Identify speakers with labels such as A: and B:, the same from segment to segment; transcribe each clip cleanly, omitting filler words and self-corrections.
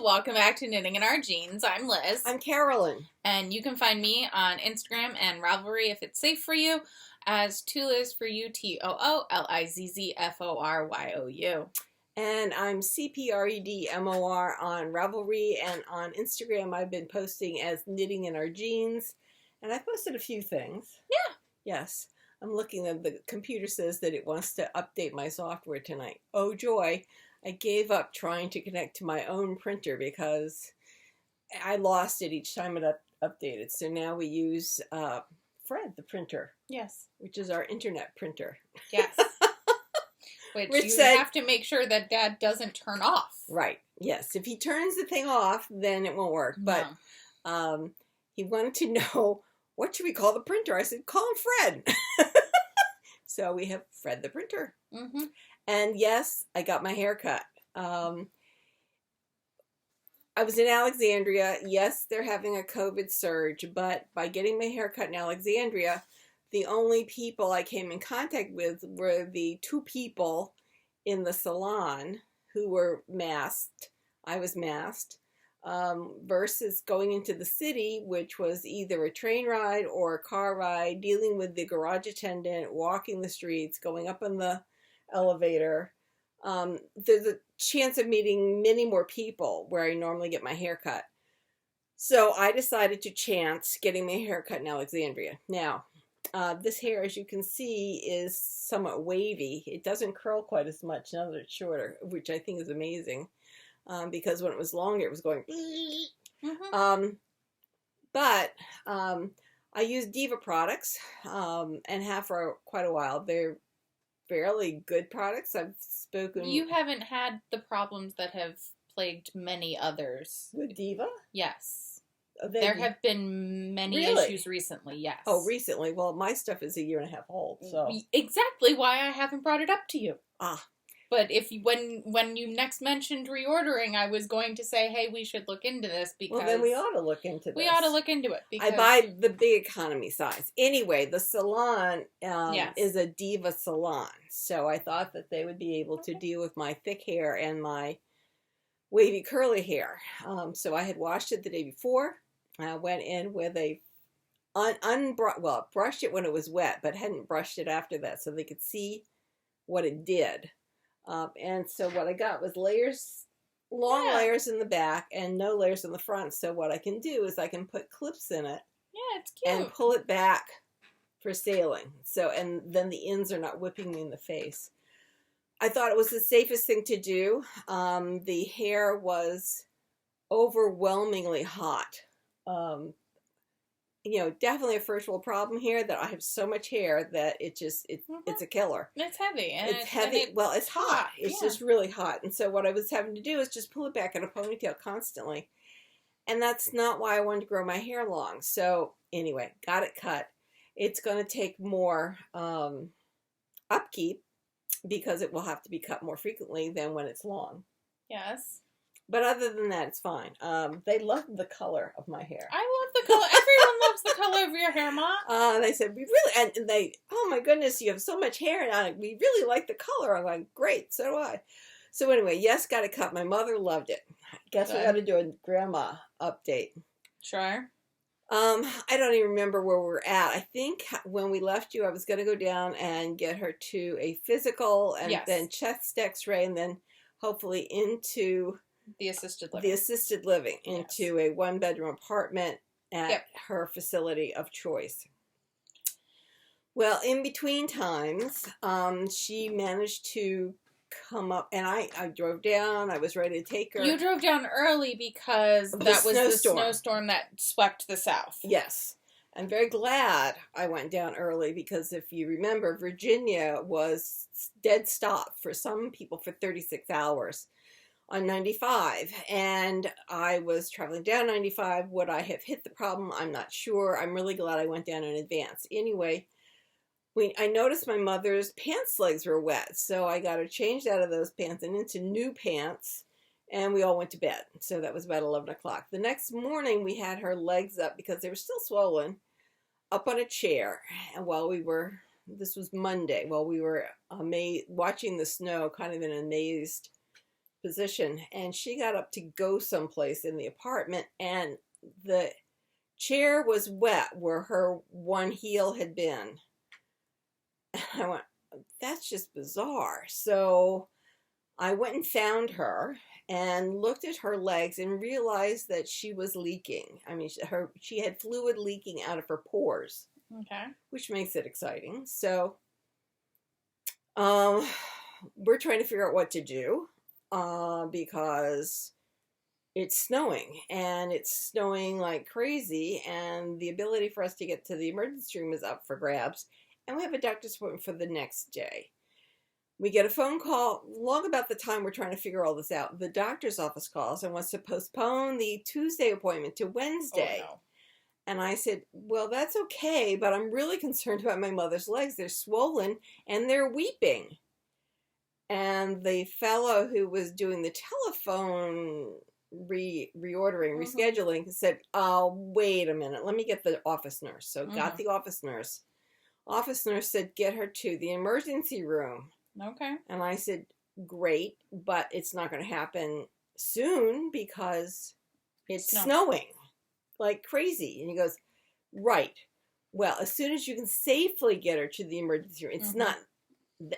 A: welcome back to Knitting in Our Jeans. I'm Liz.
B: I'm Carolyn.
A: And you can find me on Instagram and Ravelry if it's safe for you as Tooliz for you, TOOLIZZFORYOU.
B: And I'm CPREDMOR on Ravelry, and on Instagram I've been posting as Knitting in Our Jeans. And I posted a few things.
A: Yeah.
B: Yes. I'm looking at the computer says that it wants to update my software tonight. Oh joy. I gave up trying to connect to my own printer because I lost it each time it updated. So now we use Fred, the printer.
A: Yes.
B: Which is our internet printer.
A: Yes. Which
B: Rich
A: you
B: said,
A: have to make sure that Dad doesn't turn off.
B: Right. Yes. If he turns the thing off, then it won't work. But he wanted to know, what should we call the printer? I said, call him Fred. So we have Fred the printer.
A: Mm-hmm.
B: And yes, I got my hair cut. I was in Alexandria. Yes, they're having a COVID surge, but by getting my hair cut in Alexandria, the only people I came in contact with were the two people in the salon who were masked. I was masked. Versus going into the city, which was either a train ride or a car ride, dealing with the garage attendant, walking the streets, going up on the elevator. There's a chance of meeting many more people where I normally get my hair cut. So I decided to chance getting my hair cut in Alexandria. Now, this hair, as you can see, is somewhat wavy. It doesn't curl quite as much now that it's shorter, which I think is amazing. Because when it was longer, it was going.
A: Mm-hmm.
B: But I use Diva products and have for quite a while. They're fairly good products. I've spoken.
A: You haven't had the problems that have plagued many others.
B: With Diva?
A: Yes. There have been many issues recently, yes.
B: Oh, recently? Well, my stuff is a year and a half old, so.
A: Exactly why I haven't brought it up to you.
B: Ah.
A: But if when you next mentioned reordering, I was going to say, hey, we should look into this because...
B: Well, then we ought to look into this.
A: We ought to look into it. Because...
B: I buy the big economy size. Anyway, the salon is a Diva salon. So I thought that they would be able to deal with my thick hair and my wavy curly hair. So I had washed it the day before. I went in with a... brushed it when it was wet, but hadn't brushed it after that so they could see what it did. And so what I got was layers, long layers in the back and no layers in the front. So what I can do is I can put clips in it.
A: Yeah, it's cute.
B: And pull it back for sailing. So, and then the ends are not whipping me in the face. I thought it was the safest thing to do. The hair was overwhelmingly hot. You know, definitely a first world problem here that I have so much hair that it's a killer.
A: It's heavy. And
B: it's heavy. Well, it's hot. It's just really hot. And so what I was having to do is just pull it back in a ponytail constantly. And that's not why I wanted to grow my hair long. So anyway, got it cut. It's going to take more upkeep because it will have to be cut more frequently than when it's long.
A: Yes.
B: But other than that, it's fine. They love the color of my hair.
A: I love the color. Everyone loves the color of your hair, Ma.
B: They said, and they, oh my goodness, you have so much hair, and we really like the color. I'm like, great, so do I. So anyway, yes, got it cut. My mother loved it. Guess we got to do a grandma update.
A: Sure.
B: I don't even remember where we're at. I think when we left you, I was going to go down and get her to a physical, and then chest x-ray, and then hopefully into...
A: The assisted living
B: into a one-bedroom apartment at her facility of choice. Well, in between times, she managed to come up, and I drove down. I was ready to take her.
A: You drove down early because that was the snowstorm that swept the south.
B: Yes. I'm very glad I went down early because if you remember, Virginia was dead stop for some people for 36 hours. On 95, and I was traveling down 95. Would I have hit the problem? I'm not sure. I'm really glad I went down in advance. Anyway, I noticed my mother's pants legs were wet, so I got her changed out of those pants and into new pants, and we all went to bed. So that was about 11 o'clock. The next morning, we had her legs up because they were still swollen, up on a chair, and this was Monday, while we were watching the snow, kind of in an amazed position, and she got up to go someplace in the apartment, and the chair was wet where her one heel had been. I went, that's just bizarre. So I went and found her and looked at her legs and realized that she was leaking. I mean, she had fluid leaking out of her pores.
A: Okay.
B: Which makes it exciting. So we're trying to figure out what to do because it's snowing, and it's snowing like crazy, and the ability for us to get to the emergency room is up for grabs, and we have a doctor's appointment for the next day. We get a phone call long about the time we're trying to figure all this out. The doctor's office calls and wants to postpone the Tuesday appointment to Wednesday.
A: Oh, no.
B: And I said, well, that's okay, but I'm really concerned about my mother's legs. They're swollen and they're weeping. And the fellow who was doing the telephone reordering, rescheduling, said, oh, wait a minute. Let me get the office nurse. So got the office nurse. Office nurse said, get her to the emergency room.
A: Okay.
B: And I said, great, but it's not going to happen soon because it's snowing like crazy. And he goes, right. Well, as soon as you can safely get her to the emergency room,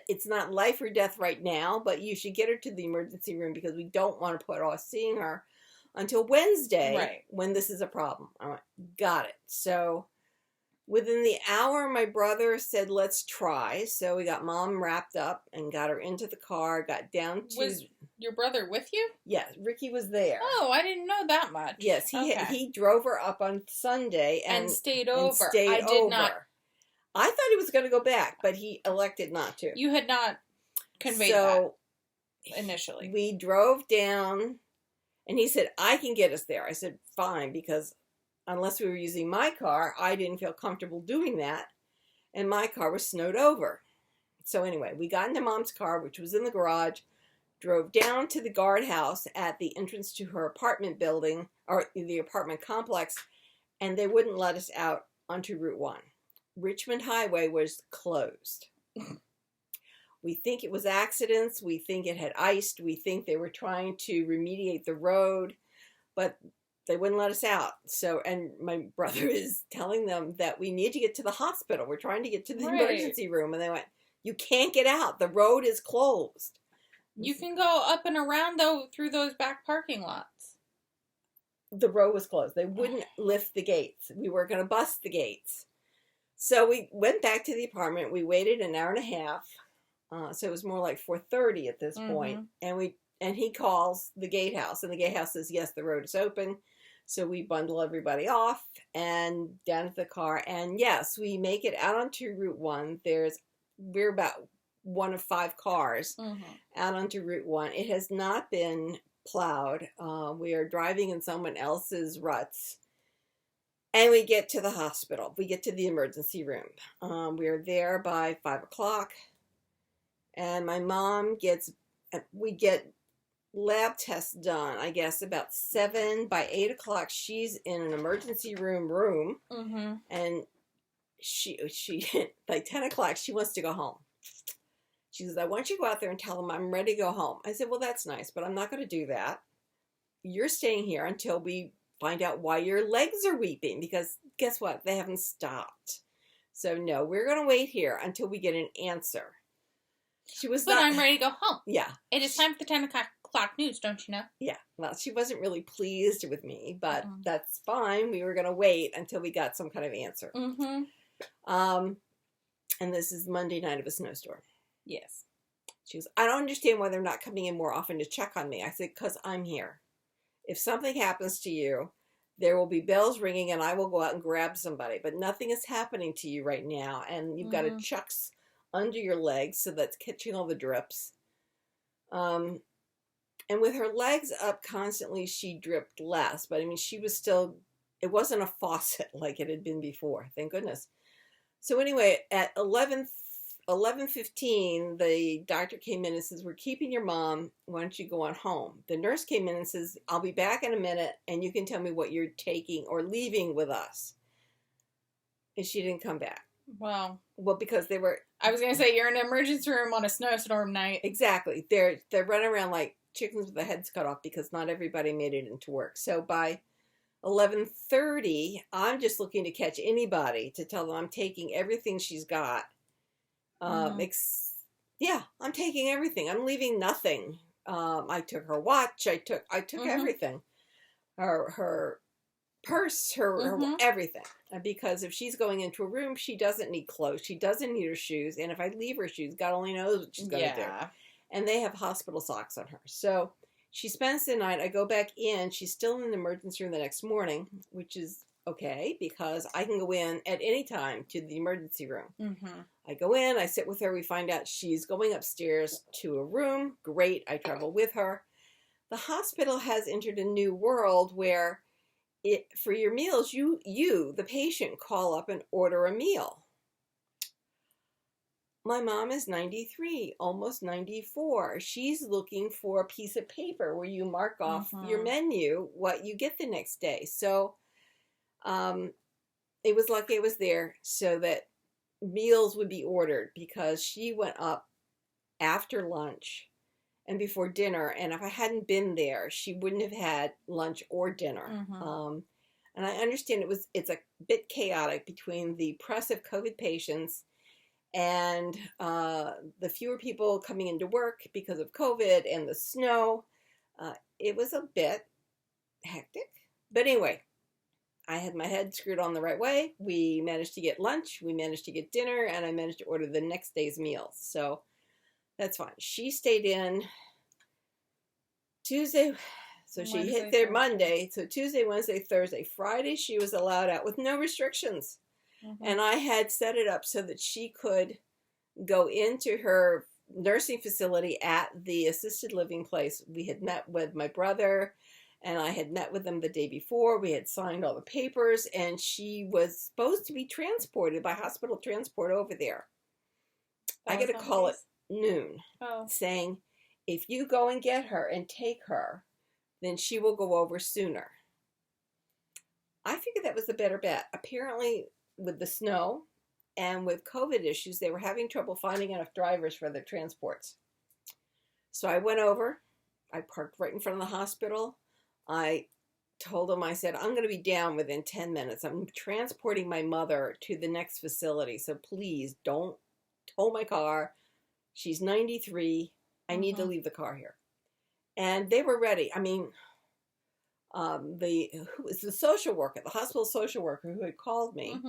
B: it's not life or death right now, but you should get her to the emergency room because we don't want to put off seeing her until Wednesday when this is a problem. I went, got it. So within the hour, my brother said, let's try. So we got Mom wrapped up and got her into the car, got down to...
A: Was your brother with you?
B: Yes, Ricky was there.
A: Oh, I didn't know that much.
B: Yes, he drove her up on Sunday and
A: stayed over.
B: I did not. I thought he was going to go back, but he elected not to.
A: You had not conveyed that initially.
B: We drove down, and he said, I can get us there. I said, fine, because unless we were using my car, I didn't feel comfortable doing that, and my car was snowed over. So anyway, we got into Mom's car, which was in the garage, drove down to the guardhouse at the entrance to her apartment building, or the apartment complex, and they wouldn't let us out onto Route 1. Richmond Highway was closed. We think it was accidents. We think it had iced. We think they were trying to remediate the road, but they wouldn't let us out. So, and my brother is telling them that we need to get to the hospital. We're trying to get to the emergency room. And they went, you can't get out. The road is closed.
A: You can go up and around, though, through those back parking lots.
B: The road was closed. They wouldn't lift the gates. We were going to bust the gates. So we went back to the apartment. We waited an hour and a half. So it was more like 4:30 at this point. And he calls the gatehouse. And the gatehouse says, yes, the road is open. So we bundle everybody off and down to the car. And yes, we make it out onto Route 1. We're about one of 5 cars out onto Route 1. It has not been plowed. We are driving in someone else's ruts. And we get to the hospital. We get to the emergency room. We are there by 5 o'clock. And my mom we get lab tests done, I guess, about 7. By 8 o'clock, she's in an emergency room. And she by 10 o'clock, she wants to go home. She says, I want you to go out there and tell them I'm ready to go home. I said, well, that's nice, but I'm not going to do that. You're staying here until we find out why your legs are weeping, because guess what? They haven't stopped. So no, we're going to wait here until we get an answer. But
A: I'm ready to go home.
B: Yeah.
A: It is time for the 10 o'clock news, don't you know? Yeah.
B: Well, she wasn't really pleased with me, but that's fine. We were going to wait until we got some kind of answer. And this is Monday night of a snowstorm.
A: Yes.
B: She goes, I don't understand why they're not coming in more often to check on me. I said, because I'm here. If something happens to you, there will be bells ringing and I will go out and grab somebody. But nothing is happening to you right now. And you've got a chucks under your legs, so that's catching all the drips. And with her legs up constantly, she dripped less. But I mean, she was still, it wasn't a faucet like it had been before. Thank goodness. So anyway, at 11:15, the doctor came in and says, we're keeping your mom. Why don't you go on home? The nurse came in and says, I'll be back in a minute and you can tell me what you're taking or leaving with us. And she didn't come back.
A: Well,
B: because they were...
A: I was going to say, you're in an emergency room on a snowstorm night.
B: Exactly. They're running around like chickens with the heads cut off because not everybody made it into work. So by 11:30, I'm just looking to catch anybody to tell them I'm taking everything she's got. Yeah, I'm taking everything. I'm leaving nothing. I took her watch. I took everything. Her purse, her everything. Because if she's going into a room, she doesn't need clothes. She doesn't need her shoes. And if I leave her shoes, God only knows what she's going to do. And they have hospital socks on her. So she spends the night. I go back in. She's still in the emergency room the next morning, which is okay because I can go in at any time to the emergency room. I go in. I sit with her. We find out she's going upstairs to a room. Great. I travel with her. The hospital has entered a new world where for your meals, you, the patient, call up and order a meal. My mom is 93, almost 94. She's looking for a piece of paper where you mark off your menu, what you get the next day. So it was lucky I was there so that meals would be ordered because she went up after lunch and before dinner. And if I hadn't been there, she wouldn't have had lunch or dinner. And I understand it's a bit chaotic between the press of COVID patients and the fewer people coming into work because of COVID and the snow. It was a bit hectic. But anyway, I had my head screwed on the right way. We managed to get lunch, we managed to get dinner, and I managed to order the next day's meals. So that's fine. She stayed in Tuesday. So she hit there Monday. So Tuesday, Wednesday, Thursday, Friday, she was allowed out with no restrictions. And I had set it up so that she could go into her nursing facility at the assisted living place. We had met with my brother, and I had met with them the day before. We had signed all the papers, and she was supposed to be transported by hospital transport over there. I get a call at noon saying, if you go and get her and take her, then she will go over sooner. I figured that was the better bet. Apparently, with the snow and with COVID issues, they were having trouble finding enough drivers for their transports. So I went over. I parked right in front of the hospital. I told them, I said, I'm going to be down within 10 minutes. I'm transporting my mother to the next facility. So please don't tow my car. She's 93. I need to leave the car here. And they were ready. I mean, who was the social worker, the hospital social worker who had called me.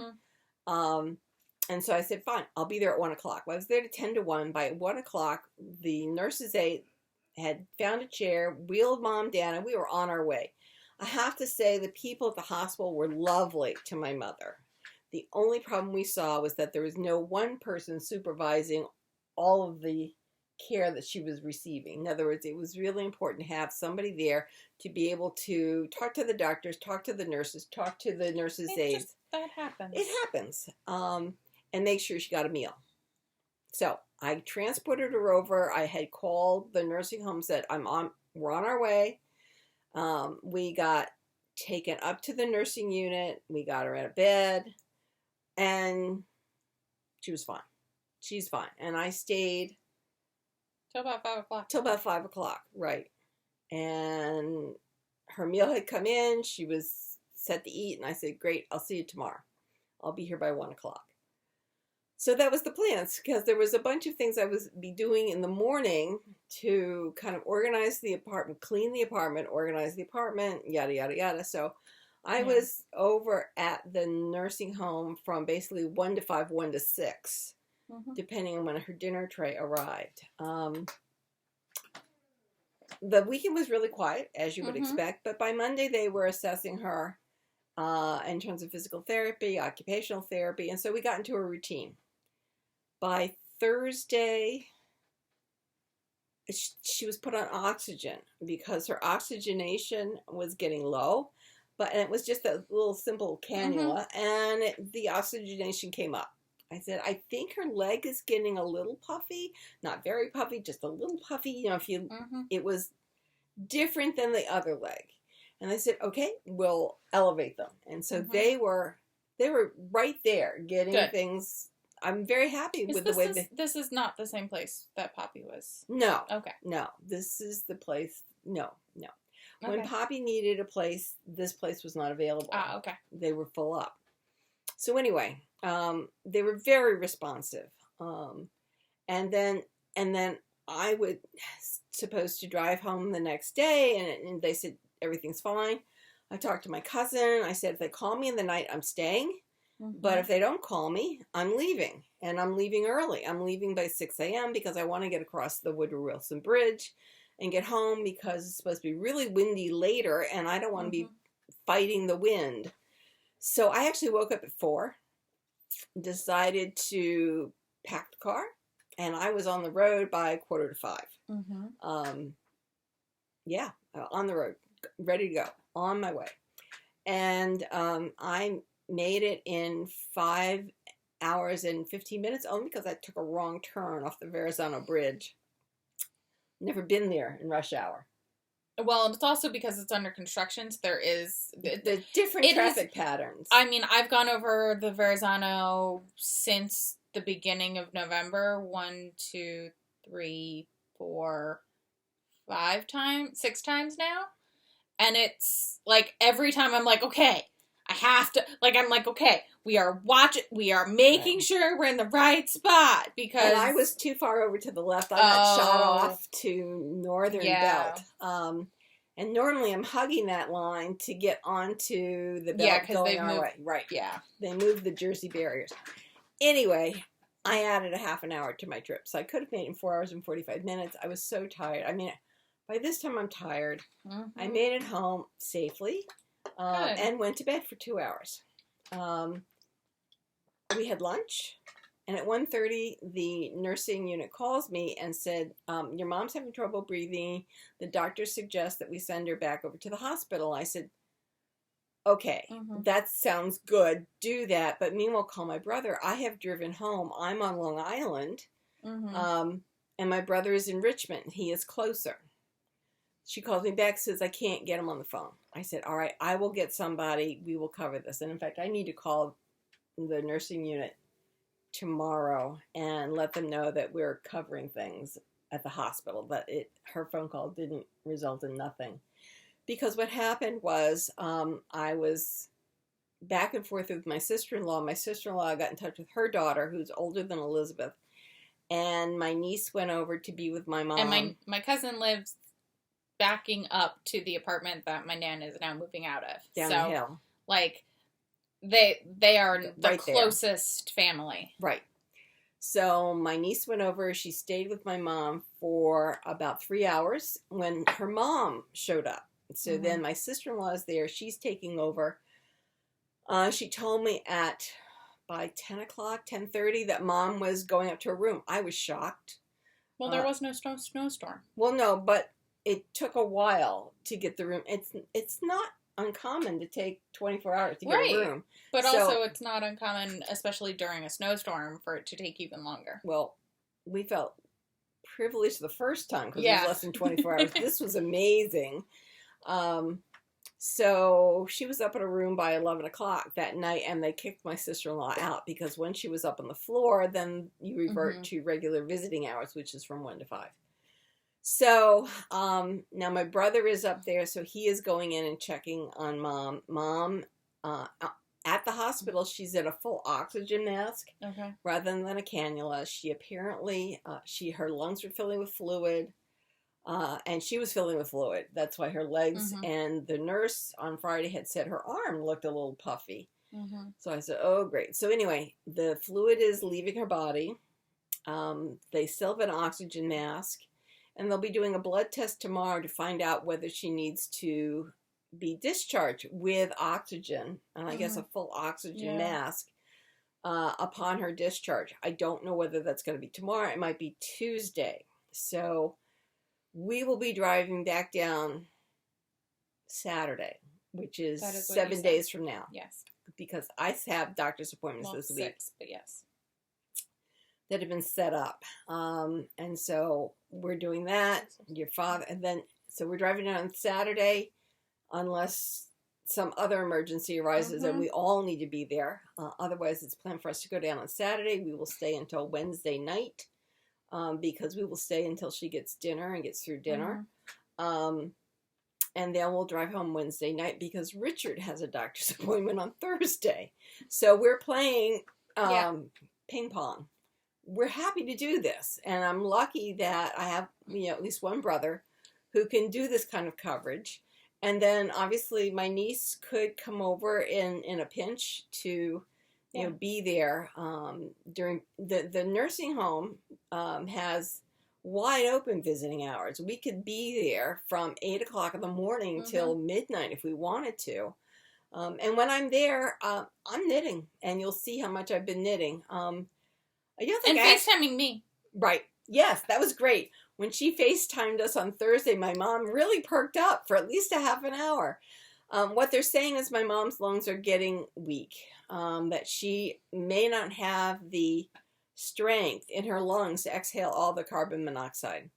B: And so I said, fine, I'll be there at 1 o'clock. Well, I was there to 10 to 1. By 1 o'clock, the nurses had found a chair, wheeled Mom down, and we were on our way. I have to say the people at the hospital were lovely to my mother. The only problem we saw was that there was no one person supervising all of the care that she was receiving. In other words, it was really important to have somebody there to be able to talk to the doctors, talk to the nurses, talk to the nurses' aides.
A: That happens. It
B: happens. And make sure she got a meal. So I transported her over. I had called the nursing home, said, we're on our way. We got taken up to the nursing unit. We got her out of bed. And she was fine. She's fine. And I stayed
A: till about 5 o'clock.
B: Till about 5 o'clock, right. And her meal had come in. She was set to eat. And I said, great, I'll see you tomorrow. I'll be here by 1 o'clock. So that was the plans, because there was a bunch of things I was be doing in the morning to kind of organize the apartment, clean the apartment, organize the apartment, yada, yada, yada. So I was over at the nursing home from basically 1 to 5, 1 to 6. Depending on when her dinner tray arrived. The weekend was really quiet, as you would expect, but by Monday they were assessing her in terms of physical therapy, occupational therapy, and so we got into a routine. By Thursday, she was put on oxygen because her oxygenation was getting low, and it was just a little simple cannula, and the oxygenation came up. I said, I think her leg is getting a little puffy, not very puffy, just a little puffy. You know, it was different than the other leg. And I said, okay, we'll elevate them. And so they were right there getting things I'm very happy with the way
A: this is not the same place that Poppy was.
B: No.
A: Okay.
B: No. This is the place. No.
A: Okay.
B: When Poppy needed a place, this place was not available.
A: Ah, okay.
B: They were full up. So anyway, they were very responsive. And then I was supposed to drive home the next day, and they said everything's fine. I talked to my cousin. I said, if they call me in the night, I'm staying.
A: Mm-hmm.
B: But if they don't call me, I'm leaving. And I'm leaving early. I'm leaving by 6 a.m. because I want to get across the Woodrow Wilson Bridge and get home because it's supposed to be really windy later, and I don't want to be fighting the wind. So I actually woke up at 4, decided to pack the car, and I was on the road by 4:45.
A: Mm-hmm.
B: Yeah, on the road, ready to go, on my way. And I made it in 5 hours and 15 minutes, only because I took a wrong turn off the Verrazano Bridge. Never been there in rush hour.
A: Well, it's also because it's under construction. So there is
B: the different traffic patterns.
A: I mean, I've gone over the Verrazano since the beginning of November 1, 2, 3, 4, 5 times, 6 times now, and it's like every time I'm like, okay, I have to, like, I'm like, okay, we are making sure we're in the right spot, because...
B: And I was too far over to the left. I got shot off to Northern Belt. And normally I'm hugging that line to get onto the belt going our way. Right.
A: Yeah.
B: They moved the Jersey barriers. Anyway, I added a half an hour to my trip. So I could have made it in 4 hours and 45 minutes. I was so tired. I mean, by this time I'm tired. Mm-hmm. I made it home safely. And went to bed for 2 hours. We had lunch, and at 1:30, the nursing unit calls me and said, your mom's having trouble breathing. The doctor suggests that we send her back over to the hospital. I said, okay, that sounds good. Do that. But meanwhile, call my brother. I have driven home. I'm on Long Island, and my brother is in Richmond. He is closer. She calls me back, says, I can't get him on the phone. I said, all right, I will get somebody. We will cover this. And in fact, I need to call the nursing unit tomorrow and let them know that we're covering things at the hospital. But her phone call didn't result in nothing. Because what happened was I was back and forth with my sister-in-law. My sister-in-law got in touch with her daughter, who's older than Elizabeth. And my niece went over to be with my mom.
A: And my cousin lives backing up to the apartment that my nan is now moving out of.
B: Down the hill.
A: Like, they are the
B: right
A: closest family.
B: Right. So my niece went over. She stayed with my mom for about 3 hours when her mom showed up. So then my sister-in-law is there. She's taking over. She told me by 10 o'clock, 10:30, that mom was going up to her room. I was shocked.
A: Well, there was no snowstorm.
B: Well, no, but it took a while to get the room. It's not uncommon to take 24 hours to get a room.
A: But also it's not uncommon, especially during a snowstorm, for it to take even longer.
B: Well, we felt privileged the first time because it was less than 24 hours. This was amazing. So she was up in a room by 11 o'clock that night, and they kicked my sister-in-law out because when she was up on the floor, then you revert to regular visiting hours, which is from 1 to 5. So, now my brother is up there, so he is going in and checking on Mom. Mom, at the hospital, she's in a full oxygen mask rather than a cannula. She apparently, her lungs were filling with fluid, and she was filling with fluid. That's why her legs, and the nurse on Friday had said her arm looked a little puffy. So I said, oh, great. So anyway, the fluid is leaving her body. They still have an oxygen mask. And they'll be doing a blood test tomorrow to find out whether she needs to be discharged with oxygen, and I guess a full oxygen mask, upon her discharge. I don't know whether that's going to be tomorrow. It might be Tuesday. So we will be driving back down Saturday, which is 7 days from now.
A: Yes.
B: Because I have doctor's appointments this week.
A: 6, but yes.
B: That have been set up. And so we're doing that. Your father, and then, so we're driving down on Saturday, unless some other emergency arises and we all need to be there. Otherwise, it's planned for us to go down on Saturday. We will stay until Wednesday night because we will stay until she gets dinner and gets through dinner. And then we'll drive home Wednesday night because Richard has a doctor's appointment on Thursday. So we're playing ping pong. We're happy to do this. And I'm lucky that I have, at least one brother who can do this kind of coverage. And then obviously my niece could come over in a pinch to, be there during the nursing home has wide open visiting hours. We could be there from 8 o'clock in the morning till midnight if we wanted to. And when I'm there, I'm knitting, and you'll see how much I've been knitting.
A: FaceTiming me.
B: Right. Yes, that was great. When she FaceTimed us on Thursday, my mom really perked up for at least a half an hour. What they're saying is my mom's lungs are getting weak, that she may not have the strength in her lungs to exhale all the carbon monoxide.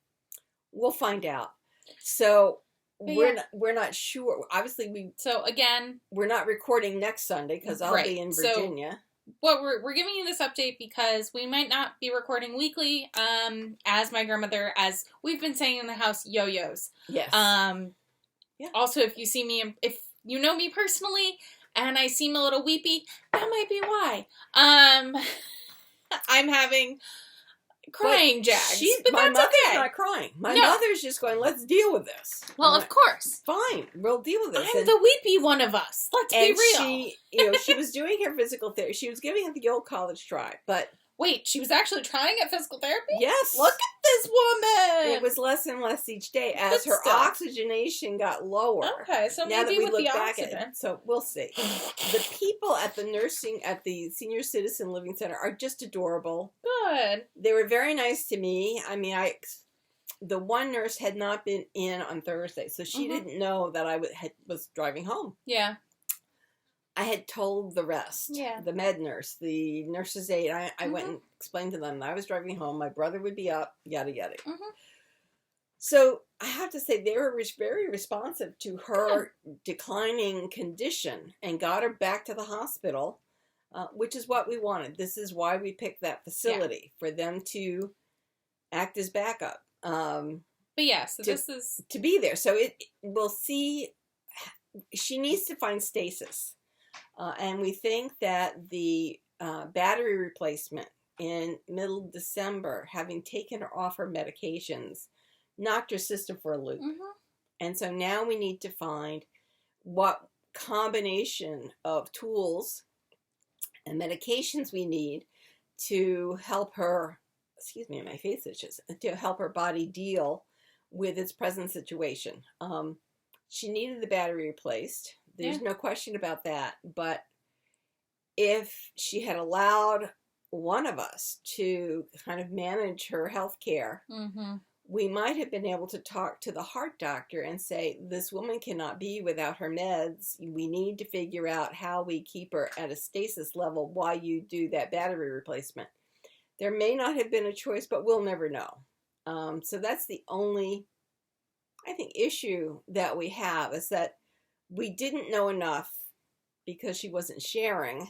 B: We'll find out. So we're not sure. Obviously, we're not recording next Sunday because I'll be in Virginia.
A: Well, we're giving you this update because we might not be recording weekly. As my grandmother, as we've been saying in the house, yo-yos.
B: Yes.
A: Also, if you see me, if you know me personally, and I seem a little weepy, that might be why. I'm having crying jags. But
B: my
A: that's
B: mother's
A: okay.
B: not crying. My mother's just going, let's deal with this.
A: Well, of course.
B: Fine, we'll deal with this.
A: I'm the weepy one of us. Let's be real.
B: She was doing her physical therapy. She was giving it the old college try, but...
A: Wait, she was actually trying at physical therapy?
B: Yes.
A: Look at this woman!
B: It was less and less each day as her oxygenation got lower.
A: Okay, so
B: now
A: maybe
B: that we
A: with
B: look
A: the
B: back
A: oxygen.
B: at it, so we'll see. The people at the Senior Citizen Living Center are just adorable.
A: Good.
B: They were very nice to me. I mean, the one nurse had not been in on Thursday, so she didn't know that I was driving home.
A: Yeah.
B: I had told the rest, the med nurse, the nurse's aide. I went and explained to them that I was driving home. My brother would be up, yada, yada. So I have to say they were very responsive to her declining condition and got her back to the hospital, which is what we wanted. This is why we picked that facility, for them to act as backup.
A: But yeah, so this is...
B: To be there. So we'll see. She needs to find stasis. And we think that the battery replacement in middle December, having taken her off her medications, knocked her system for a loop. And so now we need to find what combination of tools and medications we need to help her, excuse me, my face itches, to help her body deal with its present situation. She needed the battery replaced. There's no question about that. But if she had allowed one of us to kind of manage her health care, we might have been able to talk to the heart doctor and say, this woman cannot be without her meds. We need to figure out how we keep her at a stasis level while you do that battery replacement. There may not have been a choice, but we'll never know. So that's the only, I think, issue that we have, is that we didn't know enough because she wasn't sharing,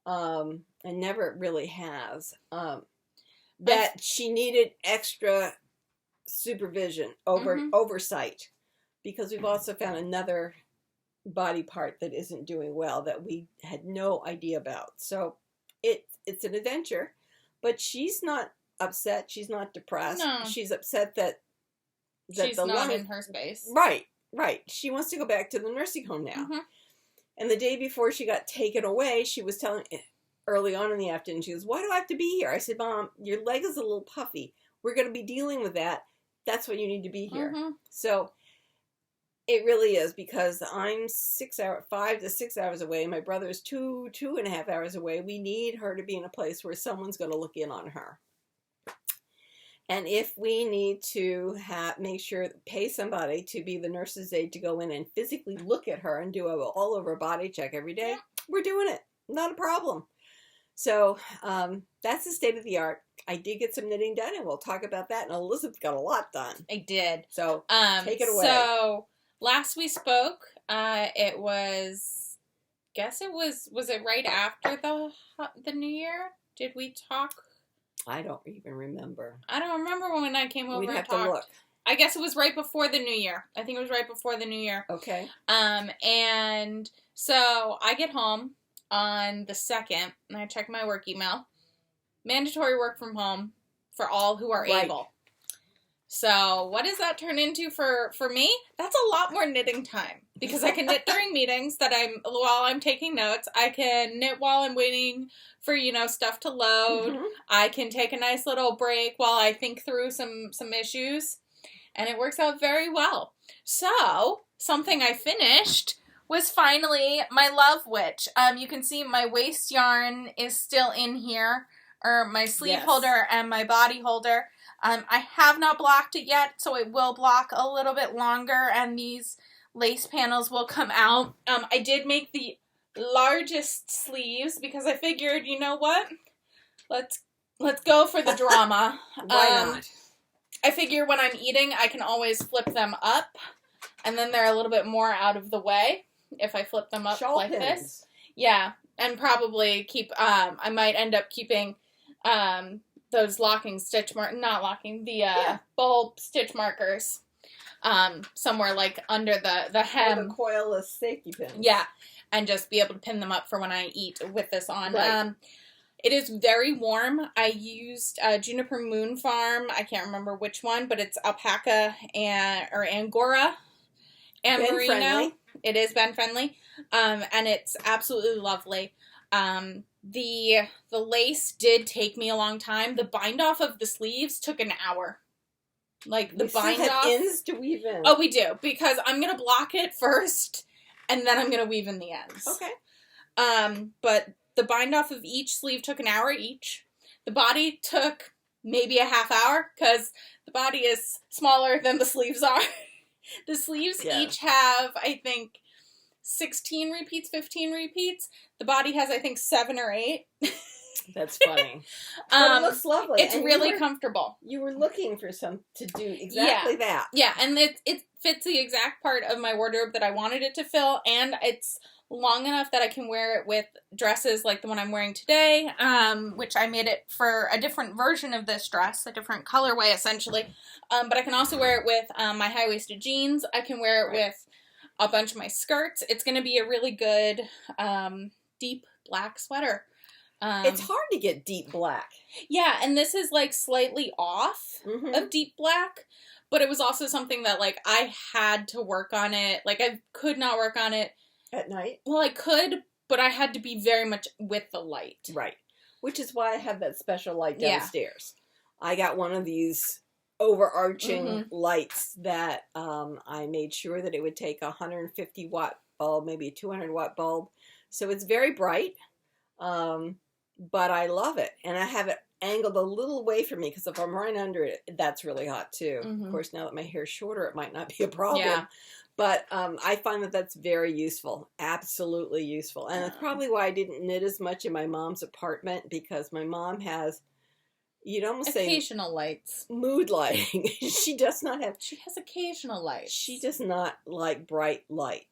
B: and never really has, that she needed extra supervision, oversight, because we've also found another body part that isn't doing well that we had no idea about. So it's an adventure, but she's not upset. She's not depressed. No. She's upset that
A: she's not in her space.
B: Right. She wants to go back to the nursing home now. And the day before she got taken away, she was telling, early on in the afternoon, she goes, why do I have to be here? I said, Mom, your leg is a little puffy. We're going to be dealing with that. That's why you need to be here. So it really is, because I'm 5 to 6 hours away. My brother's 2.5 hours away. We need her to be in a place where someone's going to look in on her. And if we need to pay somebody to be the nurse's aide to go in and physically look at her and do an all-over body check every day, we're doing it. Not a problem. So that's the state of the art. I did get some knitting done, and we'll talk about that. And Elizabeth got a lot done.
A: I did.
B: So take it away.
A: So last we spoke, It was, was it right after the New Year? Did we talk?
B: I don't even remember.
A: I don't remember when I came over
B: We'd
A: and
B: have
A: talked.
B: to look.
A: I guess it was right before the New Year. I think it was right before the New Year.
B: Okay.
A: And so I get home on the 2nd, and I check my work email. Mandatory work from home for all who are able. So what does that turn into for me? That's a lot more knitting time, because I can knit during meetings while I'm taking notes. I can knit while I'm waiting for, stuff to load.
B: Mm-hmm.
A: I can take a nice little break while I think through some issues, and it works out very well. So something I finished was finally my love witch. You can see my waist yarn is still in here, or my sleeve holder and my body holder. I have not blocked it yet, so it will block a little bit longer, and these lace panels will come out. I did make the largest sleeves because I figured, you know what? Let's go for the drama.
B: Why not?
A: I figure when I'm eating, I can always flip them up, and then they're a little bit more out of the way if I flip them up
B: Shawl
A: like
B: pins.
A: this. Yeah, and probably keep, I might end up keeping those bulb stitch markers somewhere like under the hem.
B: Or the coilless safety pins.
A: Yeah, and just be able to pin them up for when I eat with this on.
B: Right.
A: It is very warm. I used Juniper Moon Farm. I can't remember which one, but it's alpaca or Angora and
B: Ben
A: merino.
B: friendly.
A: It is Ben friendly, and it's absolutely lovely. The lace did take me a long time. The bind off of the sleeves took an hour. Like the bind
B: have
A: off
B: ends to weave in.
A: Oh, we do, because I'm gonna block it first, and then I'm gonna weave in the ends.
B: Okay.
A: But the bind off of each sleeve took an hour each. The body took maybe a half hour, because the body is smaller than the sleeves are. The sleeves each have, I think, 16 repeats, 15 repeats. The body has, I think, 7 or 8.
B: That's funny. But it looks lovely.
A: It's really comfortable.
B: You were looking for some to do exactly that.
A: Yeah, and it fits the exact part of my wardrobe that I wanted it to fill, and it's long enough that I can wear it with dresses like the one I'm wearing today, which I made it for a different version of this dress, a different colorway essentially. But I can also wear it with my high-waisted jeans. I can wear it with a bunch of my skirts. It's going to be a really good deep black sweater.
B: It's hard to get deep black.
A: Yeah, and this is like slightly off of deep black, but it was also something that like I had to work on it. Like I could not work on it
B: at night.
A: Well, I could, but I had to be very much with the light.
B: Right. Which is why I have that special light downstairs. I got one of these overarching lights that I made sure that it would take a 150 watt bulb, maybe a 200 watt bulb. So it's very bright, but I love it. And I have it angled a little away from me, because if I'm right under it, that's really hot too. Of course, now that my hair's shorter, it might not be a problem. Yeah. But I find that that's very useful. Absolutely useful. And that's probably why I didn't knit as much in my mom's apartment, because my mom has, you'd almost say,
A: occasional lights.
B: Mood lighting. She does not have.
A: She has occasional lights.
B: She does not like bright light.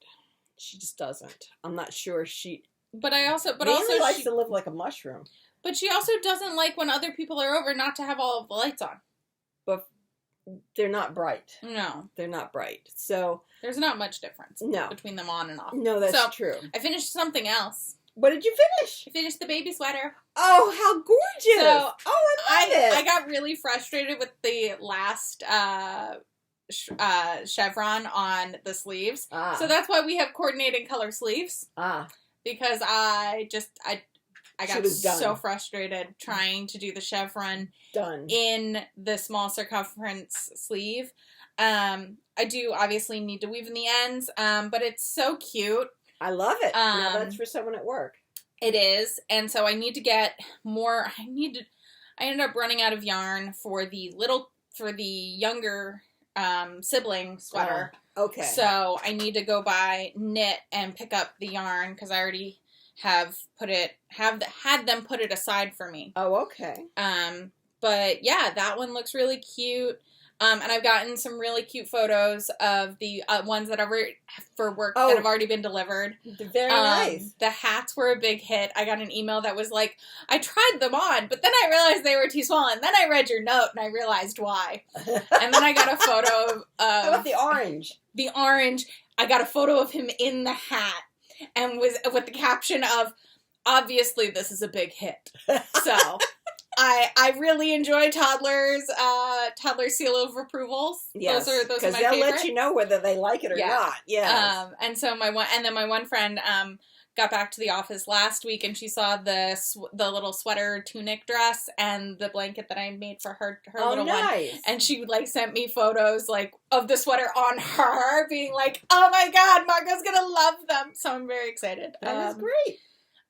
B: She just doesn't. I'm not sure she.
A: But also
B: likes to live like a mushroom.
A: But she also doesn't like when other people are over not to have all of the lights on.
B: But they're not bright.
A: No.
B: They're not bright. So
A: there's not much difference between them on and off.
B: No, that's true.
A: I finished something else.
B: What did you finish?
A: I finished the baby sweater.
B: Oh, how gorgeous!
A: So,
B: I love it.
A: I got really frustrated with the last chevron on the sleeves. So that's why we have coordinating color sleeves. Because I got so frustrated trying to do the chevron in the small circumference sleeve. I do obviously need to weave in the ends, but it's so cute.
B: I love it. Now that's for someone at work.
A: It is, and so I need to get more. I ended up running out of yarn for the younger sibling sweater.
B: Okay.
A: So I need to go buy knit and pick up the yarn, because I already have had them put it aside for me.
B: Oh, okay.
A: But yeah, that one looks really cute. And I've gotten some really cute photos of the ones that for work
B: Oh.
A: that have already been delivered.
B: Very nice.
A: The hats were a big hit. I got an email that was like, I tried them on, but then I realized they were too small, and then I read your note, and I realized why. And then I got a photo of...
B: How about the orange?
A: The orange. I got a photo of him in the hat, and was with the caption of, obviously this is a big hit. So... I really enjoy Toddler's seal of approvals.
B: Yes,
A: those are my
B: because they'll
A: favorite.
B: let you know whether they like it or not. Yeah.
A: And so my one friend got back to the office last week, and she saw the little sweater tunic dress and the blanket that I made for her little
B: nice.
A: one. And she like sent me photos like of the sweater on her, being like, "Oh my God, Marco's gonna love them." So I'm very excited.
B: That is great.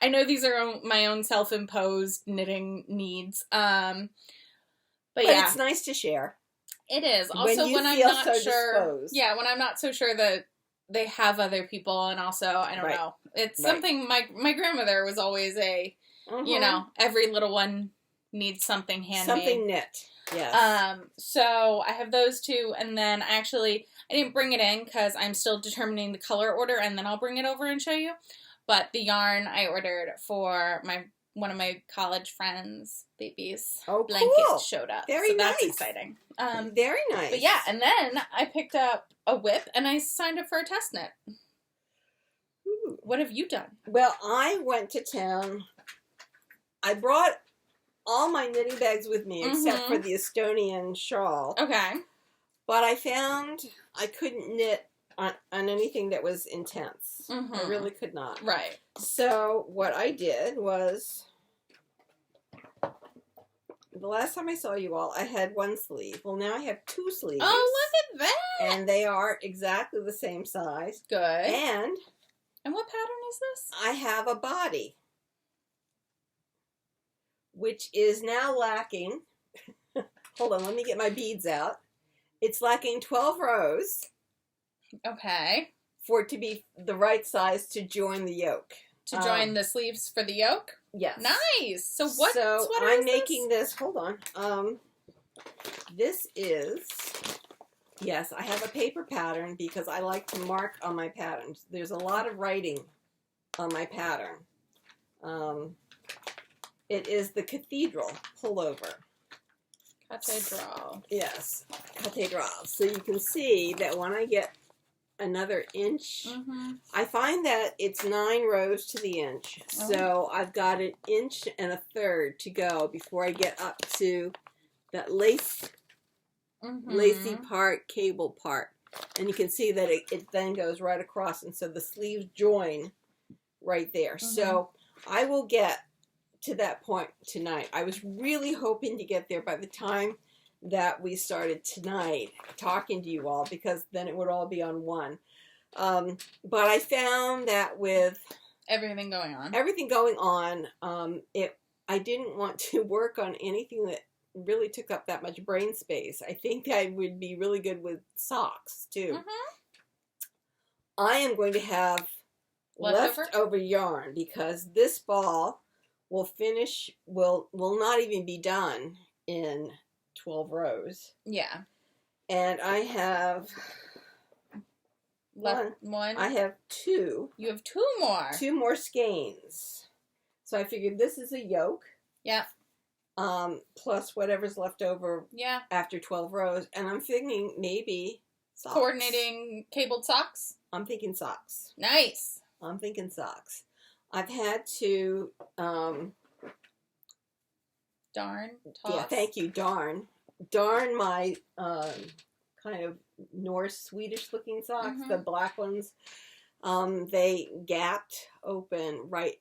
A: I know these are my own self-imposed knitting needs. But yeah,
B: it's nice to share.
A: it is. Also, when I'm not sure, when I'm not so sure that they have other people, and also I don't know. It's something my grandmother was always every little one needs something handmade,
B: something knit. Yes.
A: So I have those two, and then I didn't bring it in because I'm still determining the color order, and then I'll bring it over and show you. But the yarn I ordered for one of my college friends' baby's blanket showed up.
B: Very
A: nice. That's
B: nice.
A: Exciting.
B: Very nice.
A: But yeah, and then I picked up a whip and I signed up for a test knit.
B: Ooh.
A: What have you done?
B: Well, I went to town. I brought all my knitting bags with me except for the Estonian shawl.
A: Okay.
B: But I found I couldn't knit on anything that was intense. I really could not.
A: Right.
B: So what I did was, the last time I saw you all, I had one sleeve. Well, now I have two sleeves.
A: Oh, look at that!
B: And they are exactly the same size.
A: Good.
B: And
A: what pattern is this?
B: I have a body, which is now lacking. Hold on, let me get my beads out. It's lacking 12 rows. Okay. For it to be the right size to join the yoke.
A: To join the sleeves for the yoke?
B: Yes.
A: Nice. So what sweater
B: I'm
A: is
B: making this, hold on. This is, yes, I have a paper pattern because I like to mark on my patterns. There's a lot of writing on my pattern. It is the Cathedral pullover.
A: Catedral.
B: Yes, Catedral. So you can see that when I get another inch, I find that it's 9 rows to the inch. So I've got an inch and a third to go before I get up to that lacy part, cable part. And you can see that it then goes right across, and so the sleeves join right there. So I will get to that point tonight. I was really hoping to get there by the time that we started tonight talking to you all, because then it would all be on one. But I found that with
A: everything going on,
B: I didn't want to work on anything that really took up that much brain space. I think I would be really good with socks too. I am going to have leftover yarn because this ball will not even be done in 12 rows. Yeah. And I have one. I have 2.
A: You have 2 more.
B: 2 more skeins. So I figured this is a yoke. Yeah. Plus whatever's left over after 12 rows. And I'm thinking maybe socks.
A: Coordinating cabled socks?
B: I'm thinking socks.
A: Nice.
B: I'm thinking socks. I've had to
A: darn
B: my kind of Norse Swedish looking socks, the black ones. They gapped open right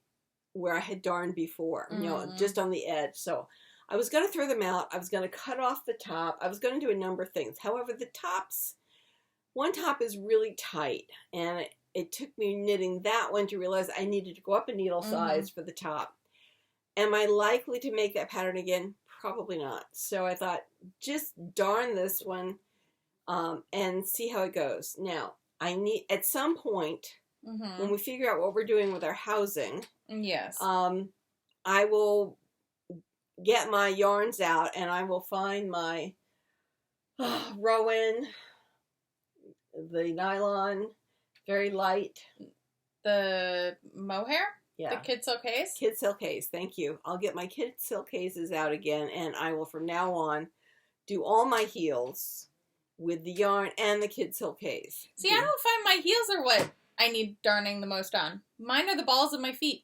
B: where I had darned before, just on the edge. So I was going to throw them out. I was going to cut off the top. I was going to do a number of things. However, one top is really tight, and it took me knitting that one to realize I needed to go up a needle size for the top. Am I likely to make that pattern again? Probably not. So I thought, just darn this one and see how it goes. Now, at some point, when we figure out what we're doing with our housing, I will get my yarns out and I will find my Rowan, the nylon, very light.
A: The mohair?
B: Yeah.
A: The kid silk case?
B: Kid silk case, thank you. I'll get my kid silk cases out again, and I will from now on do all my heels with the yarn and the kid silk case.
A: See, I don't find my heels are what I need darning the most on. Mine are the balls of my feet.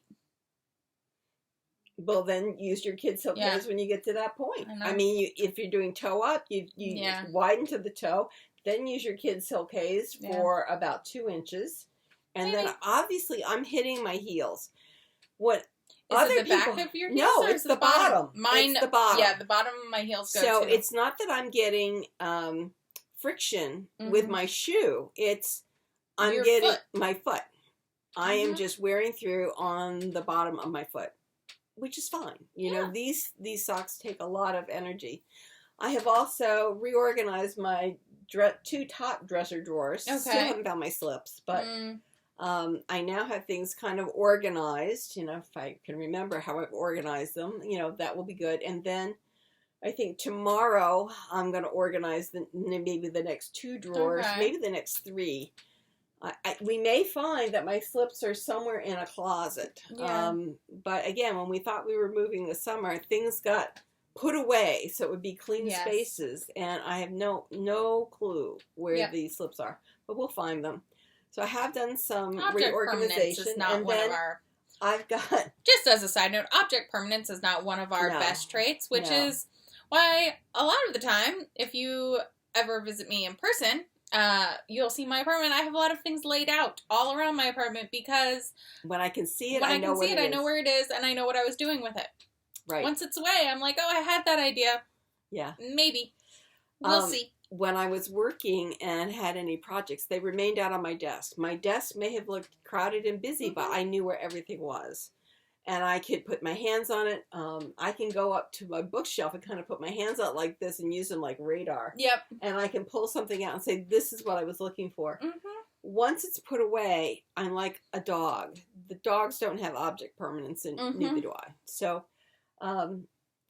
B: Well, then use your kid silk case when you get to that point. I mean, if you're doing toe up, you widen to the toe, then use your kid silk case for about 2 inches. And then obviously I'm hitting my heels. What
A: Is
B: other
A: it the
B: people,
A: back of your heels?
B: No,
A: or
B: it's the bottom.
A: Mine,
B: it's the bottom.
A: Yeah, the bottom of my heels go
B: So
A: too.
B: it's not that I'm getting friction with my shoe. It's I'm
A: your
B: getting
A: foot.
B: my foot. I am just wearing through on the bottom of my foot, which is fine. You know, these socks take a lot of energy. I have also reorganized my 2 top dresser drawers.
A: Okay.
B: Still haven't found my slips, but I now have things kind of organized. You know, if I can remember how I've organized them, you know, that will be good. And then I think tomorrow I'm going to organize maybe the next 2 drawers, maybe the next 3. We may find that my slips are somewhere in a closet.
A: Yeah.
B: But again, when we thought we were moving this summer, things got put away, so it would be clean spaces, and I have no clue where these slips are, but we'll find them. So I have done some reorganization,
A: is not
B: and
A: one
B: then
A: of our,
B: I've got.
A: Just as a side note, object permanence is not one of our best traits, which is why a lot of the time, if you ever visit me in person, you'll see my apartment. I have a lot of things laid out all around my apartment because
B: when I can see it,
A: I know where it is, and I know what I was doing with it.
B: Right.
A: Once it's away, I'm like, oh, I had that idea.
B: Yeah.
A: Maybe. We'll see.
B: When I was working and had any projects, they remained out on my desk. My desk may have looked crowded and busy, but I knew where everything was. And I could put my hands on it. I can go up to my bookshelf and kind of put my hands out like this and use them like radar.
A: Yep.
B: And I can pull something out and say, this is what I was looking for. Once it's put away, I'm like a dog. The dogs don't have object permanence, and neither do I. So,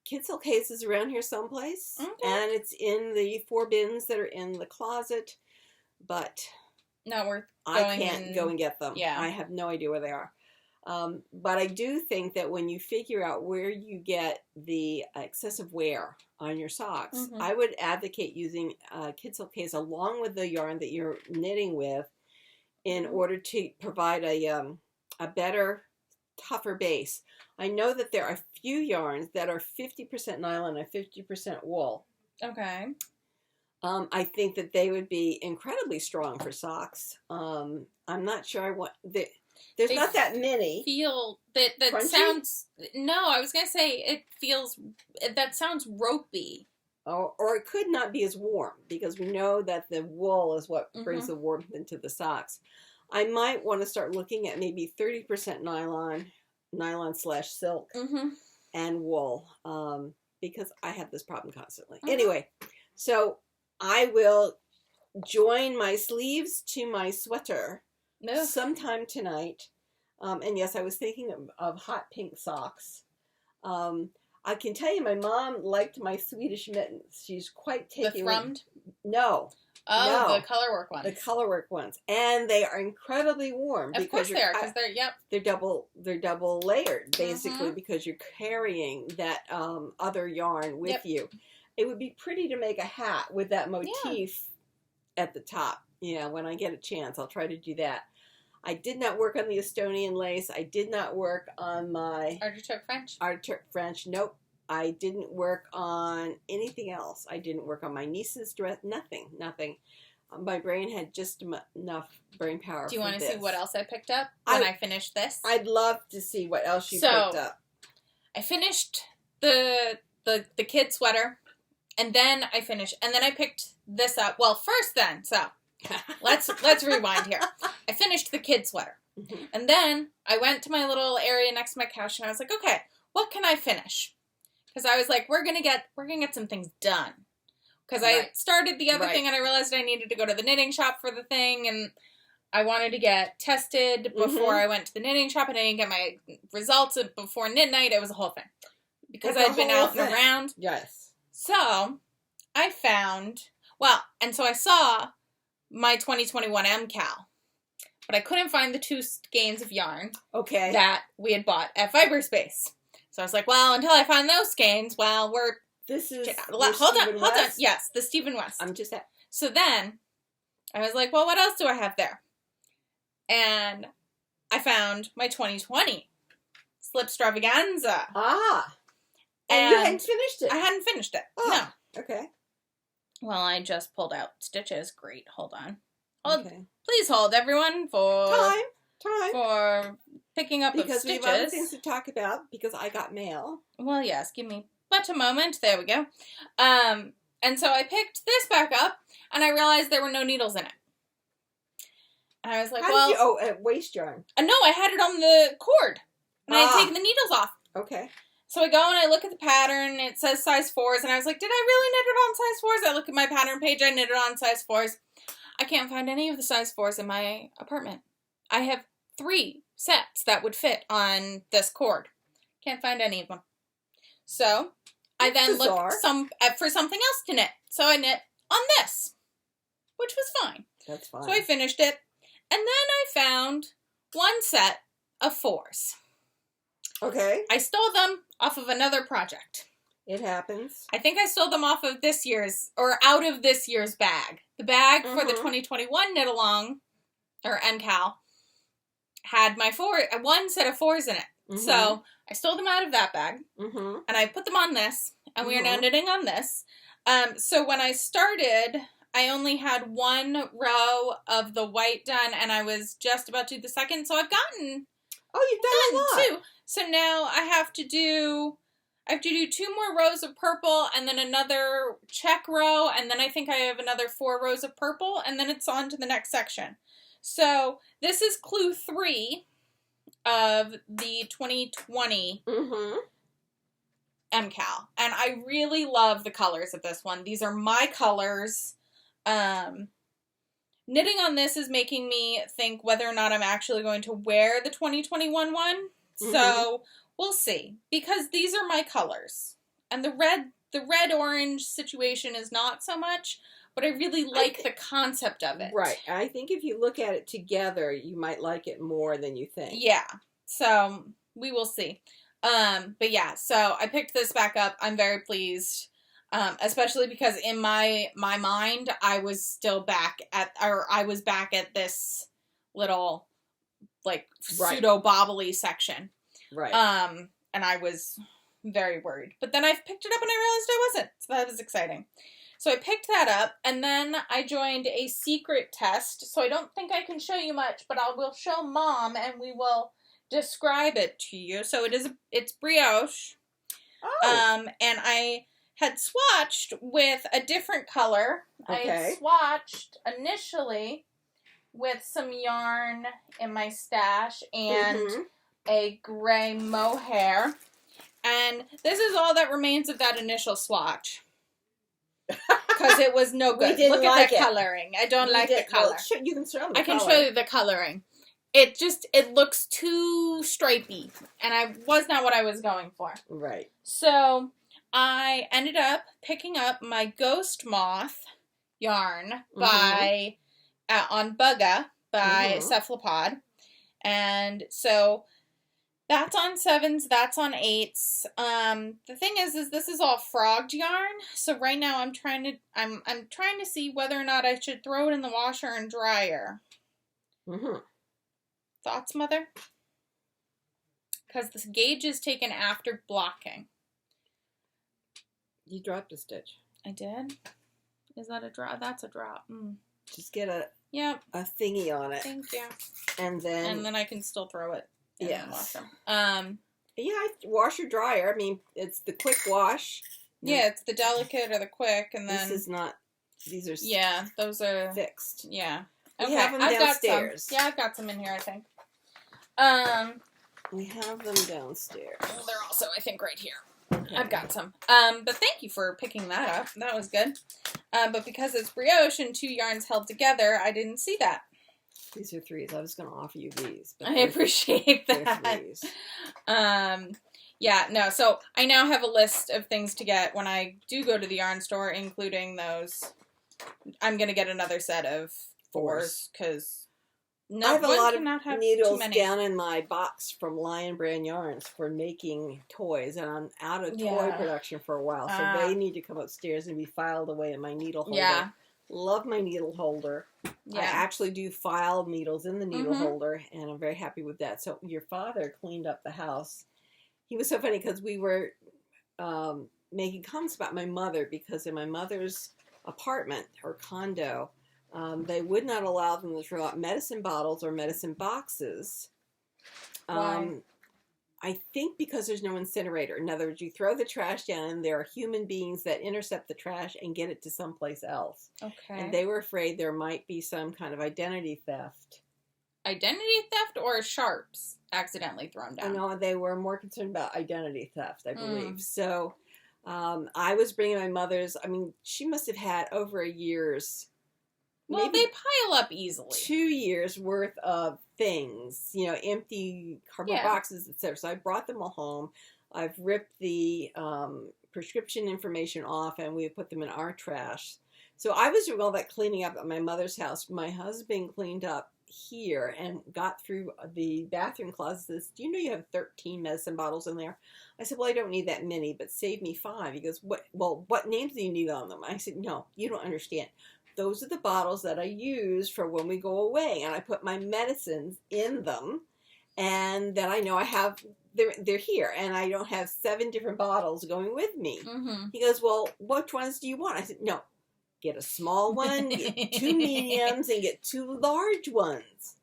B: kid silk case is around here someplace, and it's in the 4 bins that are in the closet, but
A: not worth
B: I can't go and get them.
A: Yeah.
B: I have no idea where they are. But I do think that when you figure out where you get the excessive wear on your socks, I would advocate using a kid silk case along with the yarn that you're knitting with in order to provide a better, tougher base. I know that there are few yarns that are 50% nylon and 50% wool.
A: Okay.
B: I think that they would be incredibly strong for socks. I'm not sure I want... There's not that many.
A: That
B: crunchy?
A: Sounds... No, I was going to say it feels... That sounds ropey.
B: Or it could not be as warm, because we know that the wool is what brings the warmth into the socks. I might want to start looking at maybe 30% nylon/silk and wool, because I have this problem constantly. Anyway, so I will join my sleeves to my sweater sometime tonight. And yes, I was thinking of hot pink socks. I can tell you, my mom liked my Swedish mittens. She's quite taken.
A: The thrummed?
B: No.
A: Oh,
B: no.
A: The colorwork ones.
B: The colorwork ones, and they are incredibly warm.
A: Of course they are, because
B: they're double layered basically, because you're carrying that other yarn with you. It would be pretty to make a hat with that motif at the top. Yeah, when I get a chance, I'll try to do that. I did not work on the Estonian lace. I did not work on my
A: artichoke French.
B: Artichoke French. Nope. I didn't work on anything else. I didn't work on my niece's dress. Nothing. My brain had just enough brain power.
A: Do you want to see what else I picked up when I finished this?
B: I'd love to see what else you picked up.
A: I finished the kid sweater, and then I picked this up. Well, first then, so let's rewind here. I finished the kid sweater, and then I went to my little area next to my couch, and I was like, okay, what can I finish? Because I was like, we're gonna get some things done. Because I started the other thing, and I realized I needed to go to the knitting shop for the thing, and I wanted to get tested before I went to the knitting shop, and I didn't get my results before knit night. It was a whole thing. Because I'd been out and around.
B: Yes.
A: So, I found... Well, and so I saw my 2021 MCal, but I couldn't find the 2 skeins of yarn that we had bought at Fiberspace. So I was like, well, until I find those skeins, well, we're...
B: This is...
A: Hold on. Yes, the Stephen West.
B: I'm just...
A: So then, I was like, well, what else do I have there? And I found my 2020 Slipstravaganza.
B: Ah. And you hadn't finished it.
A: I hadn't finished it.
B: Oh,
A: no.
B: Okay.
A: Well, I just pulled out stitches. Great. Hold on.
B: Okay.
A: Please hold, everyone, for...
B: Time.
A: For picking up of stitches.
B: Because we have other things to talk about, because I got mail.
A: Well, yes. Give me but a moment. There we go. And so I picked this back up, and I realized there were no needles in it. And I was like,
B: How did you... waste yarn.
A: No, I had it on the cord. And I had taken the needles off.
B: Okay.
A: So I go and I look at the pattern. It says size 4s. And I was like, did I really knit it on size 4s? I look at my pattern page. I knit it on size 4s. I can't find any of the size 4s in my apartment. I have 3 sets that would fit on this cord. Can't find any of them. So I then looked for something else to knit. So I knit on this, which was fine.
B: That's fine.
A: So I finished it. And then I found 1 set of 4s.
B: Okay.
A: I stole them off of another project.
B: It happens.
A: I think I stole them off of this year's, or out of this year's bag. The bag for the 2021 knit along, or MCal, had my 1 set of 4s in it. So I stole them out of that bag, and I put them on this, and we are now knitting on this. So when I started, I only had 1 row of the white done, and I was just about to do the second, so I've gotten...
B: Oh, you've done a lot.
A: 2. So now I have to do 2 more rows of purple, and then another check row, and then I think I have another 4 rows of purple, and then it's on to the next section. So this is clue 3 of the 2020 MCal, and I really love the colors of this one. These are my colors. Knitting on this is making me think whether or not I'm actually going to wear the 2021 one. So we'll see, because these are my colors, and the red-orange situation is not so much, but I really like the concept of it.
B: Right. I think if you look at it together, you might like it more than you think.
A: Yeah. So we will see. But yeah, so I picked this back up. I'm very pleased. Especially because in my mind, I was still back at this little, like, pseudo-bobbly section.
B: Right.
A: And I was very worried. But then I picked it up and I realized I wasn't. So that was exciting. So I picked that up, and then I joined a secret test. So I don't think I can show you much, but I will show Mom, and we will describe it to you. So it's brioche.
B: Oh.
A: And I had swatched with a different color.
B: Okay.
A: I had swatched initially with some yarn in my stash and a gray mohair. And this is all that remains of that initial swatch. Because it was no good. Look at the coloring. I don't like the color.
B: Well, you can show me the
A: I can show you the coloring. It looks too stripey. And I was not what I was going for.
B: Right.
A: So I ended up picking up my Ghost Moth yarn by on Bugga by Cephalopod. And so that's on 7s, that's on 8s. The thing is this is all frogged yarn. So right now I'm trying to see whether or not I should throw it in the washer and dryer. Thoughts, Mother? Because this gauge is taken after blocking.
B: You dropped a stitch.
A: I did? Is that a drop? That's a drop.
B: Just get a thingy on it.
A: Thank you.
B: And then
A: I can still throw it.
B: Yes.
A: Wash them.
B: Yeah, washer dryer. I mean, it's the quick wash.
A: Yeah, it's the delicate or the quick, and then
B: this is not. These are
A: those are
B: fixed.
A: Yeah.
B: Okay. We have them downstairs.
A: Got some. Yeah, I've got some in here, I think.
B: We have them downstairs.
A: Well, they're also, I think, right here.
B: Okay.
A: I've got some. But thank you for picking that up. That was good. But because it's brioche and 2 yarns held together, I didn't see that.
B: These are 3s. I was going to offer you these. But
A: I appreciate that.
B: They're 3s.
A: Yeah, no, so I now have a list of things to get when I do go to the yarn store, including those I'm going to get another set of 4s because
B: I have a lot of
A: have
B: needles down in my box from Lion Brand Yarns for making toys, and I'm out of toy production for a while, so they need to come upstairs and be filed away in my needle holder.
A: Yeah.
B: Love my needle holder. Yeah. I actually do file needles in the needle holder, and I'm very happy with that. So your father cleaned up the house. He was so funny because we were making comments about my mother, because in my mother's apartment or condo, they would not allow them to throw out medicine bottles or medicine boxes.
A: Why?
B: I think because there's no incinerator. In other words, you throw the trash down and there are human beings that intercept the trash and get it to someplace else.
A: Okay.
B: And they were afraid there might be some kind of identity theft.
A: Identity theft or sharps accidentally thrown down?
B: No, they were more concerned about identity theft, I believe. So I was bringing my mother's, I mean, she must have had over a year's,
A: well, they pile up easily.
B: 2 years worth of things, you know, empty cardboard boxes, etc. So I brought them all home. I've ripped the prescription information off, and we put them in our trash. So I was doing all that cleaning up at my mother's house. My husband cleaned up here and got through the bathroom closet. Says, "Do you know you have 13 medicine bottles in there?" I said, "Well, I don't need that many, but save me 5." He goes, what names do you need on them? I said, "No, you don't understand. Those are the bottles that I use for when we go away, and I put my medicines in them, and then I know I have, they're here, and I don't have 7 different bottles going with me." He goes, "Well, which ones do you want?" I said, "No, get a small one, get 2 mediums, and get 2 large ones."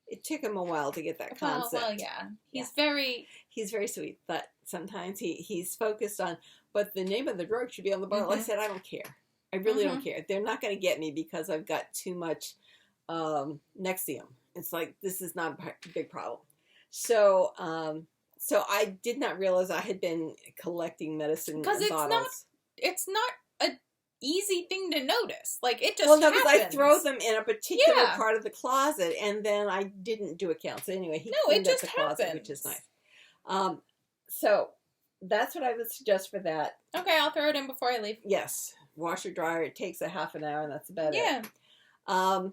B: It took him a while to get that concept.
A: Well, yeah. He's very
B: sweet, but sometimes he's focused on, but the name of the drug should be on the bottle. I said, "I don't care. I really don't care. They're not going to get me because I've got too much Nexium. It's like, this is not a big problem." So I did not realize I had been collecting medicine bottles.
A: Because it's not a easy thing to notice. Like, it just
B: because I throw them in a particular part of the closet, and then I didn't do a count. So anyway, he cleaned up the closet, which is nice. So that's what I would suggest for that.
A: Okay, I'll throw it in before I leave.
B: Yes. Washer dryer. It takes a half an hour, and that's about it.
A: Yeah.
B: But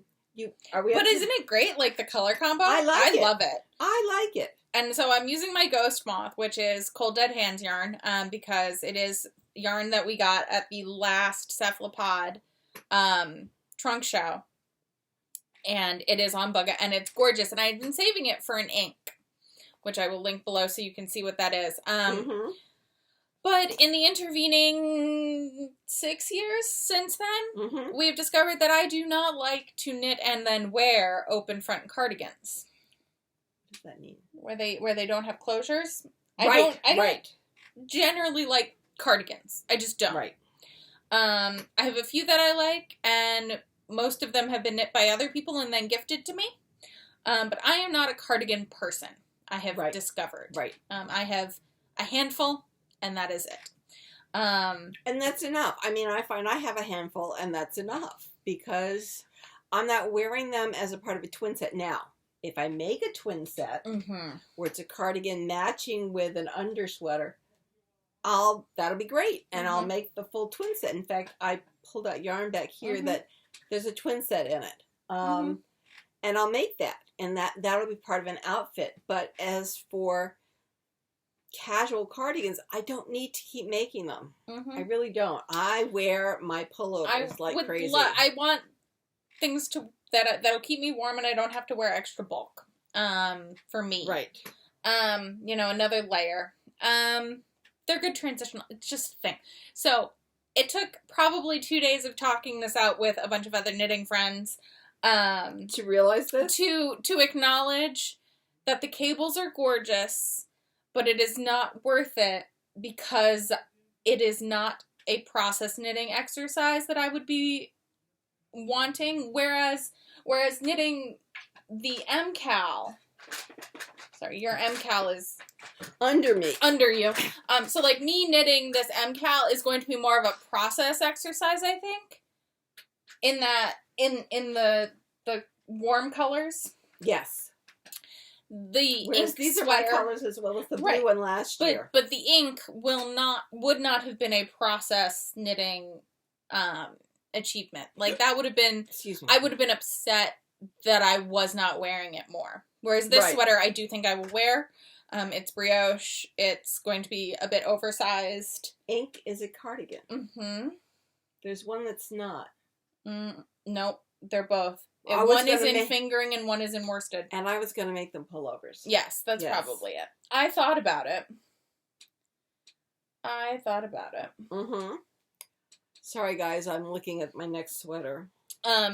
A: isn't it great? Like the color combo.
B: I
A: love it.
B: I like it.
A: And so I'm using my Ghost Moth, which is Cold Dead Hands yarn, because it is yarn that we got at the last Cephalopod trunk show, and it is on Bugga, and it's gorgeous. And I've been saving it for an ink, which I will link below so you can see what that is. But in the intervening 6 years since then, we've discovered that I do not like to knit and then wear open front cardigans.
B: What does that mean?
A: Where they don't have closures.
B: I
A: don't generally like cardigans. I just don't.
B: Right.
A: I have a few that I like, and most of them have been knit by other people and then gifted to me. But I am not a cardigan person, I have discovered.
B: Right.
A: I have a handful, and that is it.
B: And that's enough. I mean, I find I have a handful, and that's enough, because I'm not wearing them as a part of a twin set. Now, if I make a twin set where it's a cardigan matching with an undersweater, that'll be great, and I'll make the full twin set. In fact, I pulled out yarn back here that there's a twin set in it, and I'll make that, and that'll be part of an outfit. But as for casual cardigans, I don't need to keep making them. I really don't. I wear my pullovers like crazy.
A: I want things that'll keep me warm, and I don't have to wear extra bulk. For me,
B: right?
A: Another layer. They're good transitional. It's just a thing. So it took probably 2 days of talking this out with a bunch of other knitting friends
B: to realize this,
A: to acknowledge that the cables are gorgeous, but it is not worth it because it is not a process knitting exercise that I would be wanting. Whereas knitting the MCAL, sorry, your MCAL is
B: under me.
A: Under you. So like me knitting this MCAL is going to be more of a process exercise, I think. In the warm colors.
B: Yes.
A: Whereas
B: these are my colors as well as the blue one last year.
A: But the ink would not have been a process knitting achievement. Like, that would have been,
B: Excuse me.
A: I would have been upset that I was not wearing it more. Whereas this
B: Right.
A: sweater, I do think I will wear. It's brioche. It's going to be a bit oversized.
B: Ink is a cardigan.
A: Mm-hmm.
B: There's one that's not.
A: Nope, they're both.
B: I was
A: One is
B: gonna
A: in fingering and one is in worsted.
B: And I was going to make them pullovers.
A: Yes, that's
B: Yes.
A: probably it. I thought about it.
B: Mm-hmm. Sorry, guys. I'm looking at my next sweater.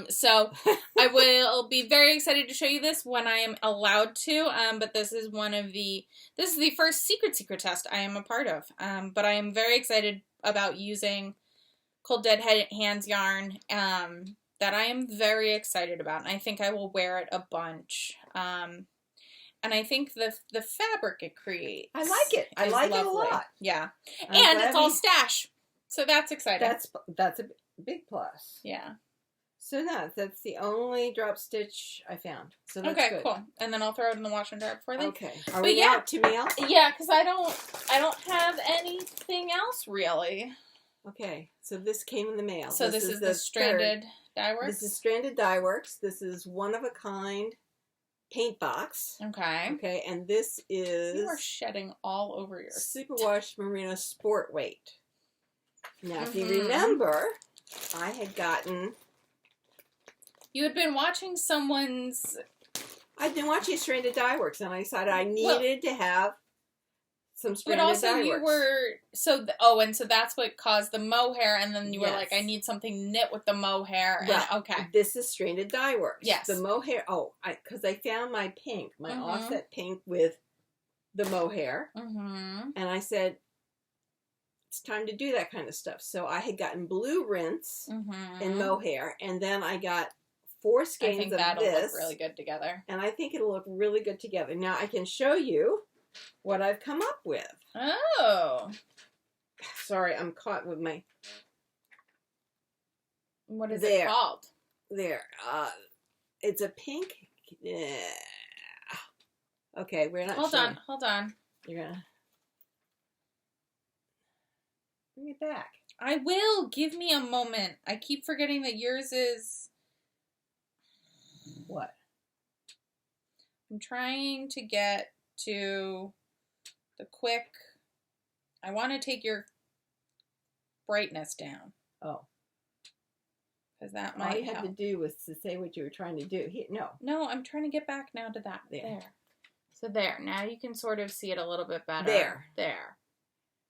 A: So I will be very excited to show you this when I am allowed to. But this is this is the first secret test I am a part of. But I am very excited about using Cold Dead Hands yarn. That I am very excited about, and I think I will wear it a bunch. And I think the fabric it creates,
B: I like it. I like it a lot.
A: Yeah,
B: I'm
A: and
B: glad
A: it's all stash, so that's exciting.
B: That's a big plus.
A: Yeah.
B: So no, that's the only drop stitch I found. So that's
A: Okay,
B: good.
A: cool. And then I'll throw it in the wash and dry before then.
B: Okay. Are
A: But
B: we
A: yeah.
B: out to mail?
A: Yeah, because I don't have anything else really.
B: Okay, so this came in the mail.
A: So this is the Stranded Dye Works?
B: This is Stranded Dye Works. This is one of a kind paint box.
A: Okay.
B: Okay, and this is
A: You are shedding all over your
B: Superwash Merino Sport Weight. Now, if you remember, I had gotten...
A: You had been watching someone's...
B: I'd been watching Stranded Dye Works, and I decided I needed to have some Stranded Dye Works.
A: But also you were... So, and so that's what caused the mohair, and then you were like, I need something knit with the mohair. And,
B: Right.
A: Okay.
B: This is Stranded Dye Works.
A: Yes.
B: The mohair... because I found my pink, my offset pink with the mohair.
A: Mm-hmm.
B: And I said, it's time to do that kind of stuff. So I had gotten blue rinse and mohair, and then I got 4 skeins
A: I think
B: of
A: that'll
B: this.
A: look really good together.
B: And I think it'll look really good together. Now I can show you what I've come up with.
A: Oh.
B: Sorry, I'm caught with my...
A: What is it called?
B: There. It's a pink... Okay, we're not sure.
A: Hold on.
B: You're gonna... Bring it back.
A: I will. Give me a moment. I keep forgetting that yours is...
B: What?
A: I'm trying to get to the quick... I want to take your brightness down.
B: Oh.
A: Because that
B: All
A: might
B: you had to do was to say what you were trying to do. No.
A: No, I'm trying to get back now to that. There. So there. Now you can sort of see it a little bit better. There.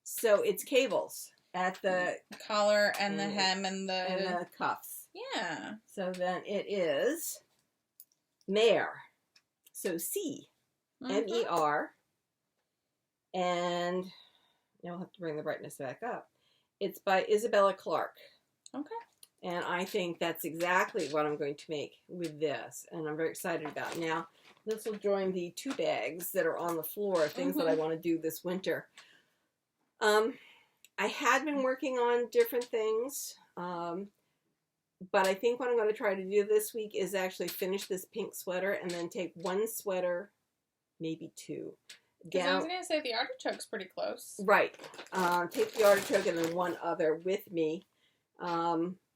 B: So it's cables at the
A: collar and the hem and
B: the cuffs.
A: Yeah.
B: So then it is Mare. So C. M-E-R. And now I'll have to bring the brightness back up. It's by Isabella Clark.
A: Okay.
B: And I think that's exactly what I'm going to make with this. And I'm very excited about it. Now, this will join the 2 bags that are on the floor, things that I want to do this winter. I had been working on different things, but I think what I'm going to try to do this week is actually finish this pink sweater and then take 1 sweater, maybe 2.
A: Because I was going to say the artichoke's pretty close.
B: Right. Take the artichoke and then 1 other with me.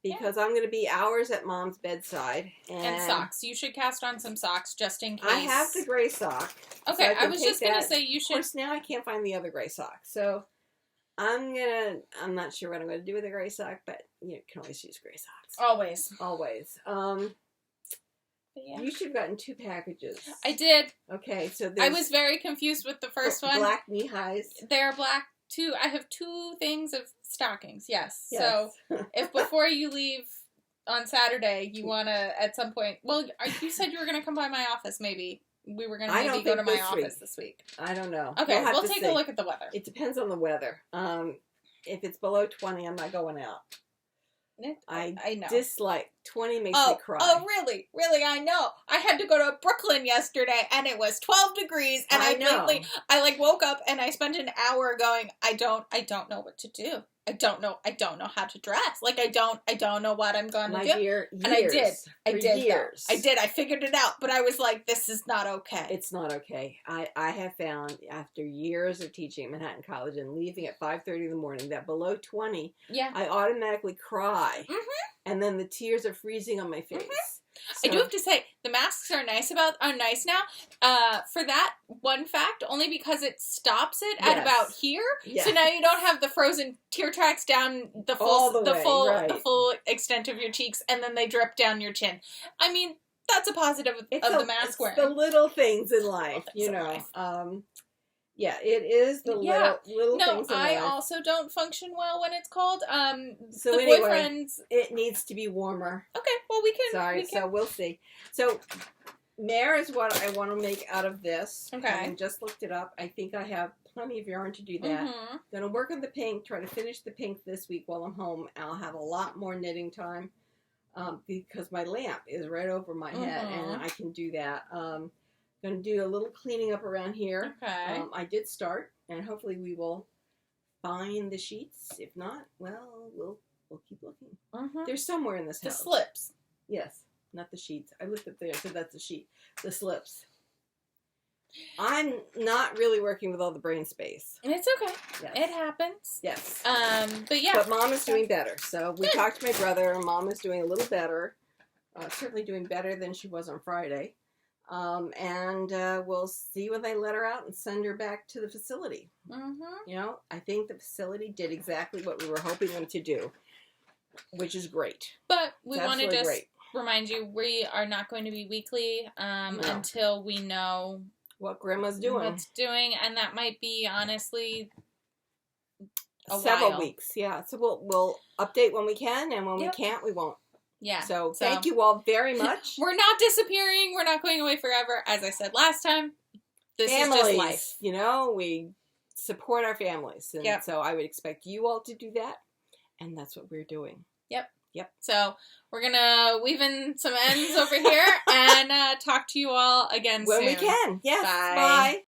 B: Because I'm going to be hours at Mom's bedside. And
A: socks. You should cast on some socks just in case.
B: I have the gray sock.
A: Okay,
B: so
A: I was just going to say you should.
B: Of course, now I can't find the other gray sock. So I'm not sure what I'm going to do with the gray sock, but you can always use gray socks.
A: Always.
B: Always.
A: Yeah.
B: You should have gotten 2 packages.
A: I did.
B: Okay, so
A: I was very confused with the first one.
B: Black knee-highs.
A: They're black too. I have 2 things of stockings, yes. So if before you leave on Saturday, you want to at some point, well, you said you were going to come by my office maybe. We were going to maybe go to my office this week.
B: I don't know.
A: Okay, we'll take a look at the weather.
B: It depends on the weather. If it's below 20, I'm not going out. I know. Dislike 20 makes me cry.
A: Oh, really? Really, I know. I had to go to Brooklyn yesterday, and it was 12 degrees, and I woke up, and I spent an hour going, I don't know what to do. I don't know how to dress. Like, I don't know what I'm gonna
B: My
A: do.
B: dear,
A: And I did. I did.
B: Years.
A: I did. I figured it out, but I was like, this is not okay.
B: It's not okay. I have found after years of teaching at Manhattan College and leaving at 5:30 in the morning that below 20,
A: Yeah.
B: I automatically cry.
A: Mhm.
B: And then the tears are freezing on my face.
A: I do have to say, the masks are nice now. For that one fact, only because it stops it at
B: Yes.
A: about here.
B: Yes.
A: So now you don't have the frozen tear tracks down the
B: All
A: full
B: the way,
A: the full extent of your cheeks, and then they drip down your chin. I mean, that's a positive of the mask wearing.
B: It's the little things in life,
A: That's
B: you
A: so
B: know.
A: nice.
B: Yeah, it is the little things in
A: I
B: life.
A: also don't function well when it's cold.
B: So
A: the
B: anyway,
A: boyfriends.
B: it needs to be warmer.
A: Okay, well we can.
B: Sorry, so we'll see. So, mare is what I want to make out of this.
A: Okay.
B: I just looked it up. I think I have plenty of yarn to do that.
A: Mm-hmm.
B: Going to work on the pink, try to finish the pink this week while I'm home. I'll have a lot more knitting time because my lamp is right over my head and I can do that. Going to do a little cleaning up around here.
A: Okay.
B: I did start, and hopefully we will find the sheets. If not, well, we'll keep looking.
A: Mm-hmm.
B: They're somewhere in this
A: The
B: house.
A: slips.
B: Yes, not the sheets. I looked up there, so that's a sheet. The slips. I'm not really working with all the brain space.
A: It's okay.
B: Yes.
A: It happens.
B: Yes.
A: But yeah.
B: But Mom is doing better. So we talked to my brother. Mom is doing a little better. Certainly doing better than she was on Friday. And we'll see when they let her out and send her back to the facility.
A: Mm-hmm.
B: You know, I think the facility did exactly what we were hoping them to do, which is great.
A: But we
B: It's
A: want to
B: absolutely
A: just
B: great.
A: remind you, we are not going to be weekly
B: No.
A: until we know
B: What Grandma's doing.
A: what's doing, and that might be honestly
B: Several
A: while.
B: weeks. Yeah. So we'll update when we can, and when
A: Yep.
B: we can't, we won't.
A: Yeah.
B: So thank you all very much.
A: We're not disappearing. We're not going away forever. As I said last time, this
B: Families,
A: is just life.
B: you know, we support our families. And
A: Yep.
B: so I would expect you all to do that. And that's what we're doing.
A: Yep. So we're going to weave in some ends over here and talk to you all again
B: When
A: soon.
B: we can. Yes.
A: Bye.
B: Bye.